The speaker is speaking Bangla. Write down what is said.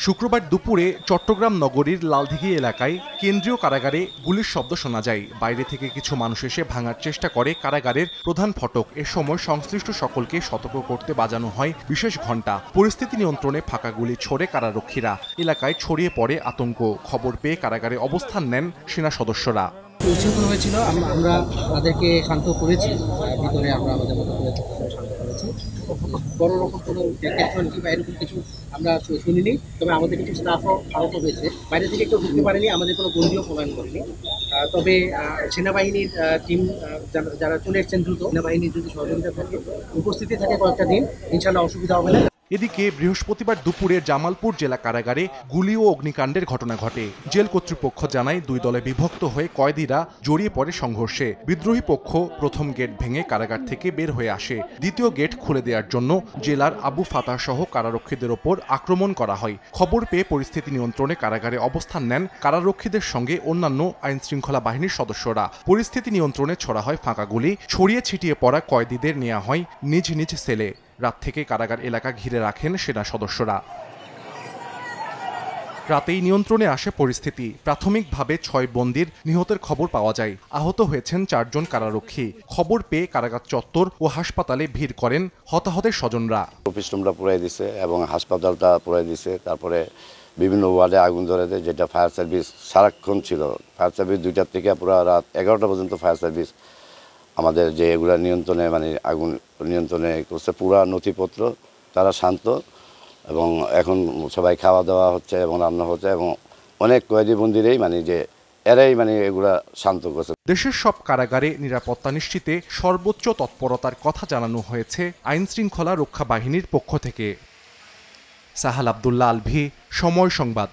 শুক্রবার দুপুরে চট্টগ্রাম নগরীর লালদিঘি এলাকায় কেন্দ্রীয় কারাগারে গুলির শব্দ শোনা যায়। বাইরে থেকে কিছু মানুষ এসে ভাঙার চেষ্টা করে কারাগারের প্রধান ফটক। এ সময় সংশ্লিষ্ট সকলকে সতর্ক করতে বাজানো হয় বিশেষ ঘণ্টা। পরিস্থিতি নিয়ন্ত্রণে ফাঁকা গুলি ছোড়ে কারারক্ষীরা। এলাকায় ছড়িয়ে পড়ে আতঙ্ক। খবর পেয়ে কারাগারে অবস্থান নেন সেনা সদস্যরা। উচ্ছৃঙ্খল হয়েছিল, আমরা তাদেরকে শান্ত করেছি। ভিতরে আমরা আমাদের মতো করে শান্ত করেছি। বড় রকম কোনো ক্যাজুয়ালিটি বা এরকম কিছু আমরা শুনিনি। তবে আমাদের কিছু স্টাফও আহত হয়েছে। বাইরে থেকে কেউ ঢুকতে পারেনি, আমাদের কোনো বন্দিও পলায়ন করেনি। তবে সেনাবাহিনীর টিম যারা চলে এসেছেন দ্রুত, সেনাবাহিনীর যদি সহযোগিতা থাকে, উপস্থিতি থাকে কয়েকটা দিন, ইনশাআল্লাহ অসুবিধা হবে না। এদিকে বৃহস্পতিবার দুপুরে জামালপুর জেলা কারাগারে গুলি ও অগ্নিকাণ্ডের ঘটনা ঘটে। জেল কর্তৃপক্ষ জানায় দুই দলে বিভক্ত হয়ে কয়েদিরা জড়িয়ে পড়ে সংঘর্ষে। বিদ্রোহী পক্ষ প্রথম গেট ভেঙে কারাগার থেকে বের হয়ে আসে। দ্বিতীয় গেট খুলে দেওয়ার জন্য জেলার আবু ফাতাহ সহ কারারক্ষীদের ওপর আক্রমণ করা হয়। খবর পেয়ে পরিস্থিতি নিয়ন্ত্রণে কারাগারে অবস্থান নেন কারারক্ষীদের সঙ্গে অন্যান্য আইনশৃঙ্খলা বাহিনীর সদস্যরা। পরিস্থিতি নিয়ন্ত্রণে ছড়া হয় ফাঁকা গুলি। ছড়িয়ে ছিটিয়ে পড়া কয়েদিদের নেওয়া হয় নিজ নিজ সেলে। রাত থেকে কারাগার এলাকা ঘিরে রাখেন সেনা সদস্যরা। রাতেই নিয়ন্ত্রণে আসে পরিস্থিতি। প্রাথমিকভাবে 6 বন্দির নিহতের খবর পাওয়া যায়। আহত হয়েছেন 4 জন কারারক্ষী। খবর পেয়ে কারাগার চত্বর ও হাসপাতালে ভিড় করেন হতাহতের স্বজনরা। অফিস রুমটা পুড়াই দিছে এবং হাসপাতালটা পুড়াই দিছে। তারপরে বিভিন্ন ওয়ার্ডে আগুন ধরে দেয়, যেটা ফায়ার সার্ভিস সারাক্ষণ ছিল। ফায়ার সার্ভিস 2টা থেকে পুরো রাত 11টা পর্যন্ত ফায়ার সার্ভিস আমাদের যে এগুলা নিয়ন্ত্রণে আগুন নিয়ন্ত্রণে করছে। পুরা নথিপত্র তারা শান্ত এবং এখন সবাই খাওয়া দাওয়া হচ্ছে এবং রান্না হচ্ছে এবং অনেক কয়েদি বন্দিরেই যে এরাই এগুলা শান্ত করছে। দেশের সব কারাগারে নিরাপত্তা নিশ্চিতে সর্বোচ্চ তৎপরতার কথা জানানো হয়েছে আইন শৃঙ্খলা রক্ষা বাহিনীর পক্ষ থেকে। সাহাল আব্দুল্লাহ আলভি, সময় সংবাদ।